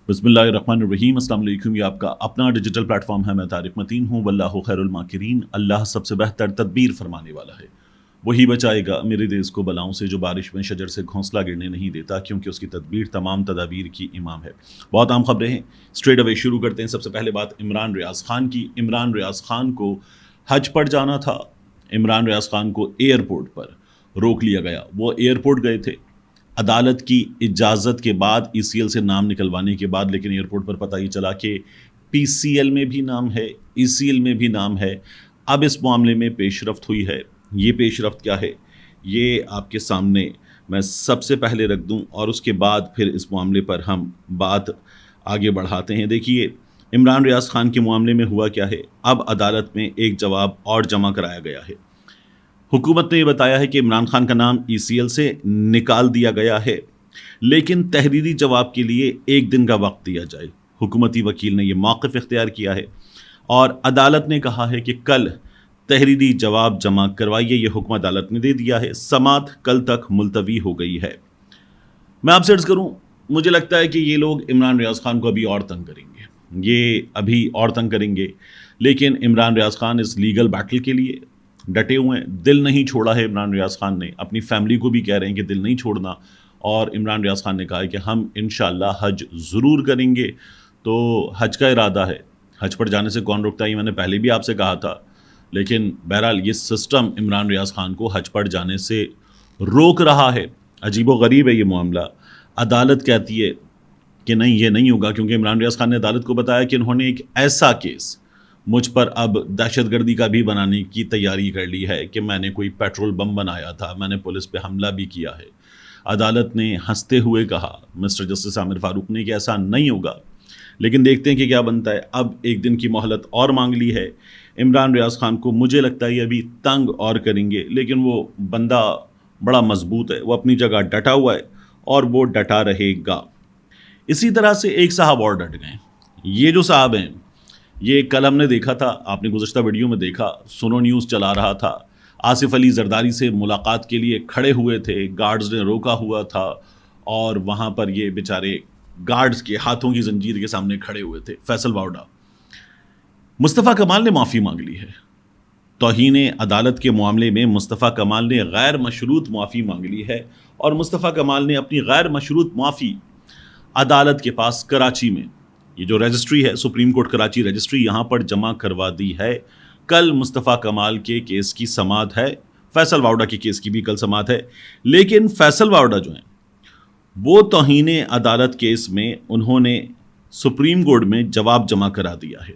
بسم اللہ الرحمن الرحیم۔ السلام علیکم۔ یہ آپ کا اپنا ڈیجیٹل پلیٹ فارم ہے، میں طارق متین ہوں۔ واللہ خیر الماکرین، اللہ سب سے بہتر تدبیر فرمانے والا ہے۔ وہی بچائے گا میرے دیس کو بلاؤں سے، جو بارش میں شجر سے گھونسلہ گرنے نہیں دیتا، کیونکہ اس کی تدبیر تمام تدابیر کی امام ہے۔ بہت عام خبریں ہیں، اسٹریٹ اوے شروع کرتے ہیں۔ سب سے پہلے بات عمران ریاض خان کی۔ عمران ریاض خان کو حج پر جانا تھا۔ عمران ریاض خان کو ایئرپورٹ پر روک لیا گیا۔ وہ ایئرپورٹ گئے تھے عدالت کی اجازت کے بعد، ای سی ایل سے نام نکلوانے کے بعد، لیکن ایئرپورٹ پر پتہ یہ چلا کہ پی سی ایل میں بھی نام ہے، ای سی ایل میں بھی نام ہے۔ اب اس معاملے میں پیش رفت ہوئی ہے۔ یہ پیش رفت کیا ہے، یہ آپ کے سامنے میں سب سے پہلے رکھ دوں، اور اس کے بعد پھر اس معاملے پر ہم بات آگے بڑھاتے ہیں۔ دیکھیے، عمران ریاض خان کے معاملے میں ہوا کیا ہے۔ اب عدالت میں ایک جواب اور جمع کرایا گیا ہے۔ حکومت نے یہ بتایا ہے کہ عمران خان کا نام ای سی ایل سے نکال دیا گیا ہے، لیکن تحریری جواب کے لیے 1 دن کا وقت دیا جائے۔ حکومتی وکیل نے یہ موقف اختیار کیا ہے، اور عدالت نے کہا ہے کہ کل تحریری جواب جمع کروائیے۔ یہ حکم عدالت نے دے دیا ہے۔ سماعت کل تک ملتوی ہو گئی ہے۔ میں آپ سے عرض کروں، مجھے لگتا ہے کہ یہ لوگ عمران ریاض خان کو ابھی اور تنگ کریں گے، یہ ابھی اور تنگ کریں گے، لیکن عمران ریاض خان اس لیگل بیٹل کے لیے ڈٹے ہوئے ہیں۔ دل نہیں چھوڑا ہے عمران ریاض خان نے، اپنی فیملی کو بھی کہہ رہے ہیں کہ دل نہیں چھوڑنا، اور عمران ریاض خان نے کہا ہے کہ ہم انشاءاللہ حج ضرور کریں گے۔ تو حج کا ارادہ ہے، حج پر جانے سے کون روکتا ہے، یہ میں نے پہلے بھی آپ سے کہا تھا، لیکن بہرحال یہ سسٹم عمران ریاض خان کو حج پر جانے سے روک رہا ہے۔ عجیب و غریب ہے یہ معاملہ۔ عدالت کہتی ہے کہ نہیں، یہ نہیں ہوگا، کیونکہ عمران ریاض خان نے عدالت کو بتایا کہ انہوں نے ایک ایسا کیس مجھ پر اب دہشت گردی کا بھی بنانے کی تیاری کر لی ہے کہ میں نے کوئی پیٹرول بم بنایا تھا، میں نے پولیس پہ حملہ بھی کیا ہے۔ عدالت نے ہنستے ہوئے کہا، مسٹر جسٹس عامر فاروق نے، کہ ایسا نہیں ہوگا، لیکن دیکھتے ہیں کہ کیا بنتا ہے۔ اب 1 دن کی مہلت اور مانگ لی ہے عمران ریاض خان کو۔ مجھے لگتا ہے یہ ابھی تنگ اور کریں گے، لیکن وہ بندہ بڑا مضبوط ہے، وہ اپنی جگہ ڈٹا ہوا ہے، اور وہ ڈٹا رہے گا۔ اسی طرح سے ایک صاحب اور ڈٹ گئے۔ یہ جو صاحب ہیں، یہ کل ہم نے دیکھا تھا، آپ نے گزشتہ ویڈیو میں دیکھا، سنو نیوز چلا رہا تھا، آصف علی زرداری سے ملاقات کے لیے کھڑے ہوئے تھے، گارڈز نے روکا ہوا تھا، اور وہاں پر یہ بیچارے گارڈز کے ہاتھوں کی زنجیر کے سامنے کھڑے ہوئے تھے۔ فیصل واوڈا، مصطفیٰ کمال نے معافی مانگ لی ہے۔ توہین عدالت کے معاملے میں مصطفیٰ کمال نے غیر مشروط معافی مانگ لی ہے، اور مصطفیٰ کمال نے اپنی غیر مشروط معافی عدالت کے پاس کراچی میں، یہ جو رجسٹری ہے سپریم کورٹ کراچی رجسٹری، یہاں پر جمع کروا دی ہے۔ کل مصطفیٰ کمال کے کیس کی سماعت ہے، فیصل واوڈا کے کیس کی بھی کل سماعت ہے، لیکن فیصل واوڈا جو ہیں وہ توہین عدالت کیس میں انہوں نے سپریم کورٹ میں جواب جمع کرا دیا ہے۔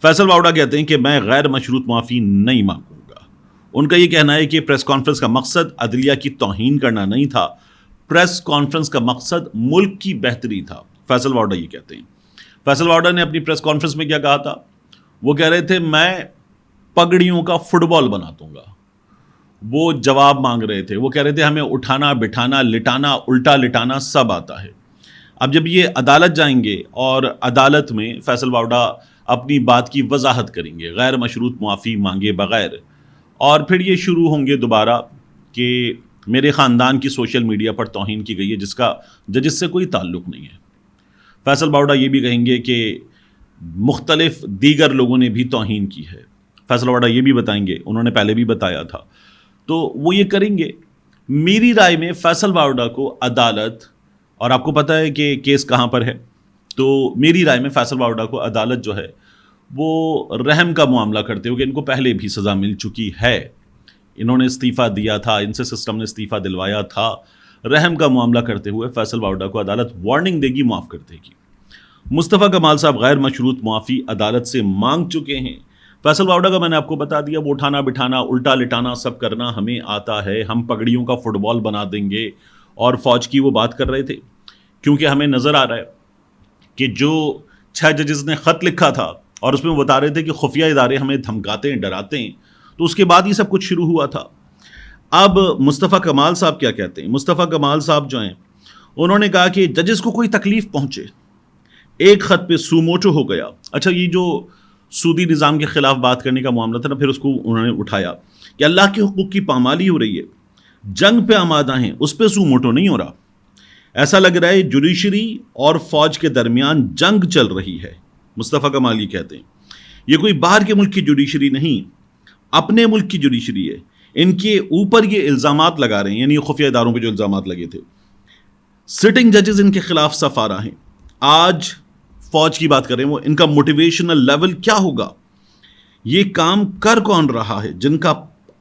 فیصل واوڈا کہتے ہیں کہ میں غیر مشروط معافی نہیں مانگوں گا۔ ان کا یہ کہنا ہے کہ پریس کانفرنس کا مقصد عدلیہ کی توہین کرنا نہیں تھا، پریس کانفرنس کا مقصد ملک کی بہتری تھا۔ فیصل واوڈا یہ کہتے ہیں۔ فیصل واوڈا نے اپنی پریس کانفرنس میں کیا کہا تھا، وہ کہہ رہے تھے میں پگڑیوں کا فٹ بال بنا دوں گا۔ وہ جواب مانگ رہے تھے، وہ کہہ رہے تھے ہمیں اٹھانا، بٹھانا، لٹانا، الٹا لٹانا سب آتا ہے۔ اب جب یہ عدالت جائیں گے، اور عدالت میں فیصل واوڈا اپنی بات کی وضاحت کریں گے غیر مشروط معافی مانگے بغیر، اور پھر یہ شروع ہوں گے دوبارہ کہ میرے خاندان کی سوشل میڈیا پر توہین کی گئی ہے، جس سے کوئی تعلق نہیں ہے۔ فیصل واوڈا یہ بھی کہیں گے کہ مختلف دیگر لوگوں نے بھی توہین کی ہے۔ فیصل واوڈا یہ بھی بتائیں گے، انہوں نے پہلے بھی بتایا تھا، تو وہ یہ کریں گے۔ میری رائے میں فیصل واوڈا کو عدالت، اور آپ کو پتہ ہے کہ کیس کہاں پر ہے، تو میری رائے میں فیصل واوڈا کو عدالت جو ہے وہ رحم کا معاملہ کرتے ہو کہ ان کو پہلے بھی سزا مل چکی ہے، انہوں نے استعفیٰ دیا تھا، ان سے سسٹم نے استعفیٰ دلوایا تھا، رحم کا معاملہ کرتے ہوئے فیصل واوڈا کو عدالت وارننگ دے گی، معاف کر دے گی۔ مصطفیٰ کمال صاحب غیر مشروط معافی عدالت سے مانگ چکے ہیں۔ فیصل واوڈا کا میں نے آپ کو بتا دیا، وہ اٹھانا بٹھانا، الٹا لٹانا سب کرنا ہمیں آتا ہے، ہم پگڑیوں کا فٹ بال بنا دیں گے، اور فوج کی وہ بات کر رہے تھے، کیونکہ ہمیں نظر آ رہا ہے کہ جو 6 ججز نے خط لکھا تھا، اور اس میں وہ بتا رہے تھے کہ خفیہ ادارے ہمیں دھمکاتے ہیں، ڈراتے ہیں، تو اس کے بعد یہ سب کچھ شروع ہوا تھا۔ اب مصطفیٰ کمال صاحب کیا کہتے ہیں؟ مصطفیٰ کمال صاحب جو ہیں، انہوں نے کہا کہ ججز کو کوئی تکلیف پہنچے، ایک خط پہ سو موٹو ہو گیا۔ اچھا، یہ جو سودی نظام کے خلاف بات کرنے کا معاملہ تھا نا، پھر اس کو انہوں نے اٹھایا کہ اللہ کے حقوق کی پامالی ہو رہی ہے، جنگ پہ آمادہ ہیں، اس پہ سو موٹو نہیں ہو رہا۔ ایسا لگ رہا ہے جوڈیشری اور فوج کے درمیان جنگ چل رہی ہے. مصطفیٰ کمال یہ کہتے ہیں یہ کوئی باہر کے ملک کی جوڈیشری نہیں، اپنے ملک کی جوڈیشری ہے. ان کے اوپر یہ الزامات لگا رہے ہیں، یعنی خفیہ اداروں پہ جو الزامات لگے تھے. سٹنگ ججز ان کے خلاف صف آ رہے ہیں. آج فوج کی بات کریں، وہ ان کا موٹیویشنل لیول کیا ہوگا؟ یہ کام کر کون رہا ہے جن کا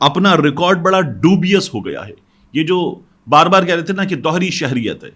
اپنا ریکارڈ بڑا ڈوبیس ہو گیا ہے؟ یہ جو بار بار کہہ رہے تھے نا کہ دوہری شہریت ہے،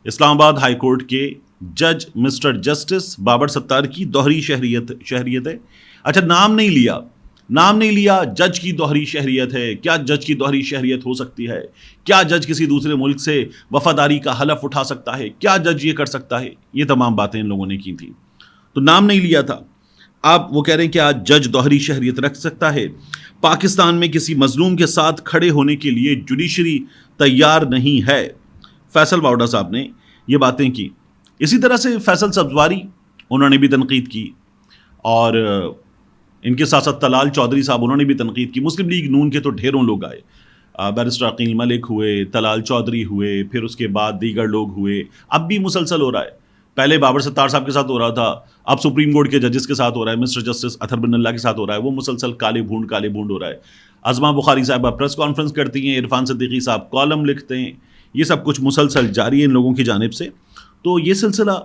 اسلام آباد ہائی کورٹ کے جج مسٹر جسٹس بابر ستار کی دوہری شہریت ہے. اچھا نام نہیں لیا جج کی دوہری شہریت ہے. کیا جج کی دوہری شہریت ہو سکتی ہے؟ کیا جج کسی دوسرے ملک سے وفاداری کا حلف اٹھا سکتا ہے؟ کیا جج یہ کر سکتا ہے؟ یہ تمام باتیں ان لوگوں نے کی تھیں، تو نام نہیں لیا تھا. آپ وہ کہہ رہے ہیں کہ آج جج دوہری شہریت رکھ سکتا ہے. پاکستان میں کسی مظلوم کے ساتھ کھڑے ہونے کے لیے جوڈیشری تیار نہیں ہے. فیصل واوڈا صاحب نے یہ باتیں کی. اسی طرح سے فیصل سبزواری انہوں نے بھی تنقید کی، اور ان کے ساتھ ساتھ طلال چودھری صاحب انہوں نے بھی تنقید کی. مسلم لیگ نون کے تو ڈھیروں لوگ آئے، بیرسٹر عقیل ملک ہوئے، طلال چودھری ہوئے، پھر اس کے بعد دیگر لوگ ہوئے. اب بھی مسلسل ہو رہا ہے. پہلے بابر ستار صاحب کے ساتھ ہو رہا تھا، اب سپریم کورٹ کے ججز کے ساتھ ہو رہا ہے، مسٹر جسٹس اطہر بن اللہ کے ساتھ ہو رہا ہے. وہ مسلسل کالے بھونڈ ہو رہا ہے. ازما بخاری صاحبہ پریس کانفرنس کرتی ہیں، عرفان صدیقی صاحب کالم لکھتے ہیں. یہ سب کچھ مسلسل جاری ہے ان لوگوں کی جانب سے. تو یہ سلسلہ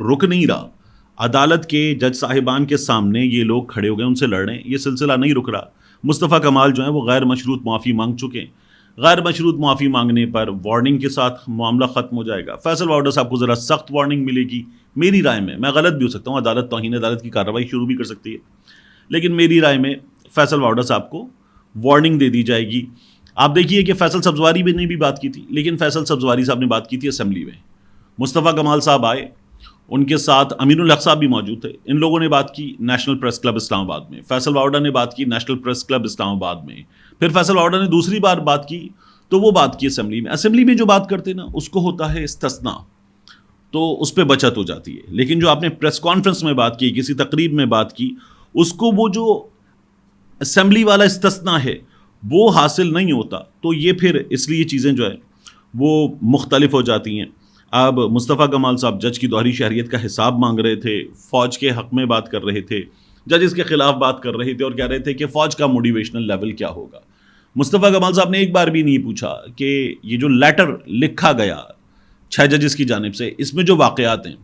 رک نہیں رہا. عدالت کے جج صاحبان کے سامنے یہ لوگ کھڑے ہو گئے، ان سے لڑ رہے ہیں. یہ سلسلہ نہیں رک رہا. مصطفیٰ کمال جو ہیں وہ غیر مشروط معافی مانگ چکے ہیں. غیر مشروط معافی مانگنے پر وارننگ کے ساتھ معاملہ ختم ہو جائے گا. فیصل واوڈا صاحب کو ذرا سخت وارننگ ملے گی میری رائے میں غلط بھی ہو سکتا ہوں، عدالت توہین عدالت کی کارروائی شروع بھی کر سکتی ہے، لیکن میری رائے میں فیصل واوڈا صاحب کو وارننگ دے دی جائے گی. آپ دیکھیے کہ فیصل سبزواری نے بھی بات کی تھی، لیکن فیصل سبزواری صاحب نے بات کی تھی اسمبلی میں. مصطفیٰ کمال صاحب آئے، ان کے ساتھ امین الحق صاحب بھی موجود تھے. ان لوگوں نے بات کی نیشنل پریس کلب اسلام آباد میں. فیصل واوڈا نے بات کی نیشنل پریس کلب اسلام آباد میں. پھر فیصل واوڈا نے دوسری بار بات کی تو وہ بات کی اسمبلی میں. اسمبلی میں جو بات کرتے نا اس کو ہوتا ہے استثناء، تو اس پہ بچت ہو جاتی ہے. لیکن جو آپ نے پریس کانفرنس میں بات کی، کسی تقریب میں بات کی، اس کو وہ جو اسمبلی والا استثناء ہے وہ حاصل نہیں ہوتا. تو یہ پھر اس لیے چیزیں جو ہے وہ مختلف ہو جاتی ہیں. اب مصطفیٰ کمال صاحب جج کی دوہری شہریت کا حساب مانگ رہے تھے، فوج کے حق میں بات کر رہے تھے، ججز کے خلاف بات کر رہے تھے، اور کہہ رہے تھے کہ فوج کا موٹیویشنل لیول کیا ہوگا. مصطفیٰ کمال صاحب نے ایک بار بھی نہیں پوچھا کہ یہ جو لیٹر لکھا گیا 6 ججز کی جانب سے، اس میں جو واقعات ہیں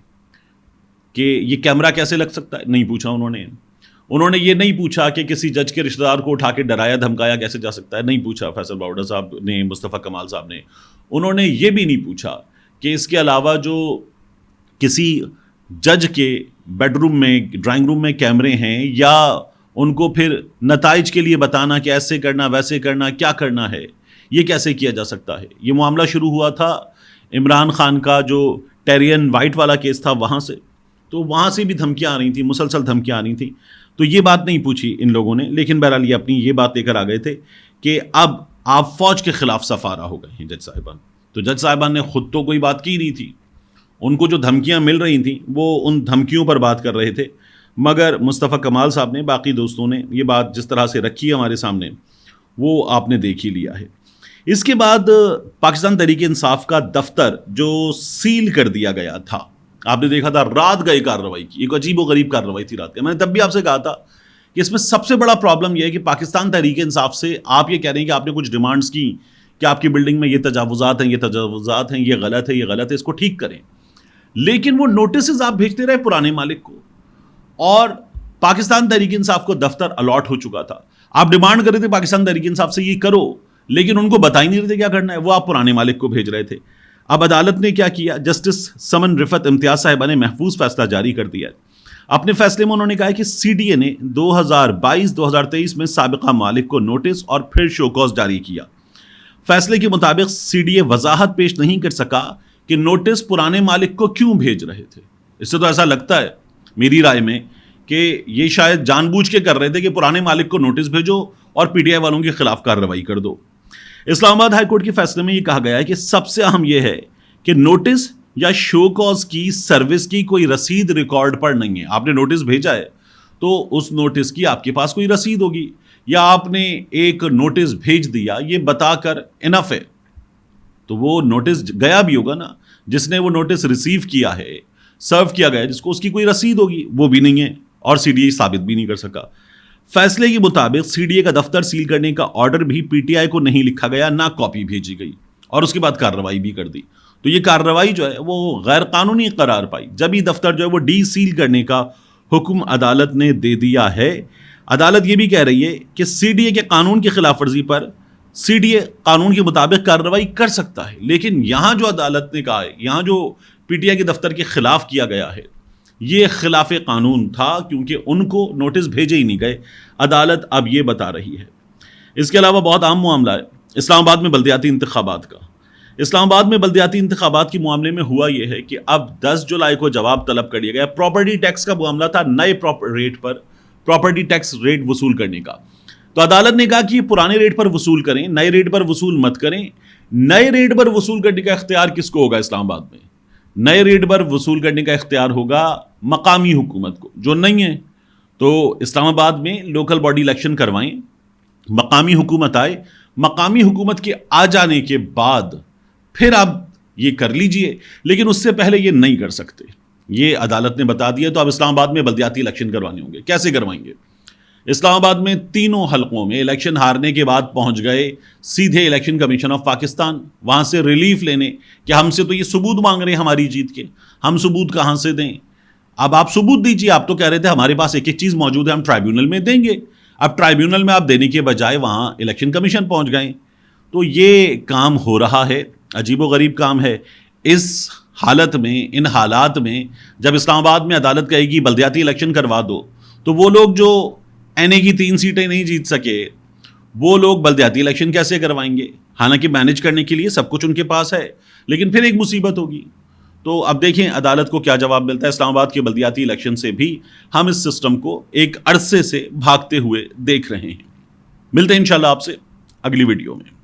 کہ یہ کیمرہ کیسے لگ سکتا ہے، نہیں پوچھا انہوں نے یہ نہیں پوچھا کہ کسی جج کے رشتہ دار کو اٹھا کے ڈرایا دھمکایا کیسے جا سکتا ہے، نہیں پوچھا فیصل واوڈا صاحب نے، مصطفیٰ کمال صاحب نے. انہوں نے یہ بھی نہیں پوچھا کہ اس کے علاوہ جو کسی جج کے بیڈ روم میں ڈرائنگ روم میں کیمرے ہیں، یا ان کو پھر نتائج کے لیے بتانا کہ ایسے کرنا ویسے کرنا کیا کرنا ہے، یہ کیسے کیا جا سکتا ہے. یہ معاملہ شروع ہوا تھا عمران خان کا جو ٹیرین وائٹ والا کیس تھا وہاں سے، تو وہاں سے بھی دھمکیاں آ رہی تھیں، مسلسل دھمکیاں آ رہی تھیں. تو یہ بات نہیں پوچھی ان لوگوں نے. لیکن بہرحال یہ اپنی یہ بات لے کر آ گئے تھے کہ اب آپ فوج کے خلاف سفارہ ہو گئے ہیں جج صاحبان. تو جج صاحبان نے خود تو کوئی بات کی نہیں تھی، ان کو جو دھمکیاں مل رہی تھیں وہ ان دھمکیوں پر بات کر رہے تھے. مگر مصطفیٰ کمال صاحب نے، باقی دوستوں نے یہ بات جس طرح سے رکھی ہے ہمارے سامنے، وہ آپ نے دیکھ ہی لیا ہے. اس کے بعد پاکستان تحریک انصاف کا دفتر جو سیل کر دیا گیا تھا، آپ نے دیکھا تھا رات گئے کارروائی کی، ایک عجیب و غریب کارروائی تھی رات کے. میں نے تب بھی آپ سے کہا تھا کہ اس میں سب سے بڑا پرابلم یہ ہے کہ پاکستان تحریک انصاف سے آپ یہ کہہ رہے ہیں کہ آپ نے کچھ ڈیمانڈز کی کہ آپ کی بلڈنگ میں یہ تجاوزات ہیں، یہ غلط ہے، اس کو ٹھیک کریں. لیکن وہ نوٹسز آپ بھیجتے رہے پرانے مالک کو، اور پاکستان تحریک انصاف کو دفتر الاٹ ہو چکا تھا. آپ ڈیمانڈ کر رہے تھے پاکستان تحریک انصاف سے یہ کرو، لیکن ان کو بتا ہی نہیں رہے تھے کیا کرنا ہے، وہ آپ پرانے مالک کو بھیج رہے تھے. اب عدالت نے کیا کیا، جسٹس سمن رفت امتیاز صاحبہ نے محفوظ فیصلہ جاری کر دیا ہے. اپنے فیصلے میں انہوں نے کہا ہے کہ سی ڈی اے نے 2022-2023 میں سابقہ مالک کو نوٹس اور پھر شو کاز جاری کیا. فیصلے کے مطابق سی ڈی اے وضاحت پیش نہیں کر سکا کہ نوٹس پرانے مالک کو کیوں بھیج رہے تھے. اس سے تو ایسا لگتا ہے میری رائے میں کہ یہ شاید جان بوجھ کے کر رہے تھے کہ پرانے مالک کو نوٹس بھیجو اور پی ٹی آئی والوں کے خلاف کارروائی کر دو. اسلام آباد ہائی کورٹ کے فیصلے میں یہ کہا گیا ہے کہ سب سے اہم یہ ہے کہ نوٹس یا شو کاز کی سروس کی کوئی رسید ریکارڈ پر نہیں ہے. آپ نے نوٹس بھیجا ہے تو اس نوٹس کی آپ کے پاس کوئی رسید ہوگی، یا آپ نے ایک نوٹس بھیج دیا یہ بتا کر انف ہے، تو وہ نوٹس گیا بھی ہوگا نا. جس نے وہ نوٹس ریسیو کیا ہے، سرو کیا گیا، جس کو اس کی کوئی رسید ہوگی، وہ بھی نہیں ہے اور سی ڈی اے ثابت بھی نہیں کر سکا۔ فیصلے کے مطابق سی ڈی اے کا دفتر سیل کرنے کا آرڈر بھی پی ٹی آئی کو نہیں لکھا گیا، نہ کاپی بھیجی گئی، اور اس کے بعد کارروائی بھی کر دی۔ تو یہ کارروائی جو ہے وہ غیر قانونی قرار پائی جب یہ دفتر جو ہے وہ ڈی سیل کرنے کا حکم عدالت نے دے دیا ہے۔ عدالت یہ بھی کہہ رہی ہے کہ سی ڈی اے کے قانون کی خلاف ورزی پر سی ڈی اے قانون کے مطابق کارروائی کر سکتا ہے، لیکن یہاں جو عدالت نے کہا ہے، یہاں جو پی ٹی آئی کے دفتر کے خلاف کیا گیا ہے، یہ خلاف قانون تھا، کیونکہ ان کو نوٹس بھیجے ہی نہیں گئے۔ عدالت اب یہ بتا رہی ہے۔ اس کے علاوہ بہت عام معاملہ ہے اسلام آباد میں بلدیاتی انتخابات کا۔ اسلام آباد میں بلدیاتی انتخابات کے معاملے میں ہوا یہ ہے کہ اب 10 جولائی کو جواب طلب کر لیا گیا۔ پراپرٹی ٹیکس کا معاملہ تھا، نئے ریٹ پر پراپرٹی ٹیکس ریٹ وصول کرنے کا۔ تو عدالت نے کہا کہ یہ پرانے ریٹ پر وصول کریں، نئے ریٹ پر وصول مت کریں۔ نئے ریٹ پر وصول کرنے کا اختیار کس کو ہوگا اسلام آباد میں؟ نئے ریٹ پر وصول کرنے کا اختیار ہوگا مقامی حکومت کو، جو نہیں ہے۔ تو اسلام آباد میں لوکل باڈی الیکشن کروائیں، مقامی حکومت آئے، مقامی حکومت کے آ جانے کے بعد پھر آپ یہ کر لیجئے، لیکن اس سے پہلے یہ نہیں کر سکتے۔ یہ عدالت نے بتا دیا۔ تو اب اسلام آباد میں بلدیاتی الیکشن کروانے ہوں گے۔ کیسے کروائیں گے؟ اسلام آباد میں تینوں حلقوں میں الیکشن ہارنے کے بعد پہنچ گئے سیدھے الیکشن کمیشن آف پاکستان، وہاں سے ریلیف لینے کہ ہم سے تو یہ ثبوت مانگ رہے ہیں ہماری جیت کے، ہم ثبوت کہاں سے دیں؟ اب آپ ثبوت دیجیے۔ آپ تو کہہ رہے تھے ہمارے پاس ایک ایک چیز موجود ہے، ہم ٹرائیبیونل میں دیں گے۔ اب ٹرائیبیونل میں آپ دینے کے بجائے وہاں الیکشن کمیشن پہنچ گئے۔ تو یہ کام ہو رہا ہے، عجیب و غریب کام ہے۔ اس حالت میں، ان حالات میں جب اسلام آباد میں عدالت کہے گی بلدیاتی الیکشن کروا دو، تو وہ لوگ جو این اے کی 3 سیٹیں نہیں جیت سکے، وہ لوگ بلدیاتی الیکشن کیسے کروائیں گے؟ حالانکہ مینج کرنے کے لیے سب کچھ ان کے پاس ہے، لیکن پھر ایک مصیبت ہوگی۔ تو اب دیکھیں عدالت کو کیا جواب ملتا ہے۔ اسلام آباد کے بلدیاتی الیکشن سے بھی ہم اس سسٹم کو ایک عرصے سے بھاگتے ہوئے دیکھ رہے ہیں۔ ملتے ہیں انشاءاللہ آپ سے اگلی ویڈیو میں۔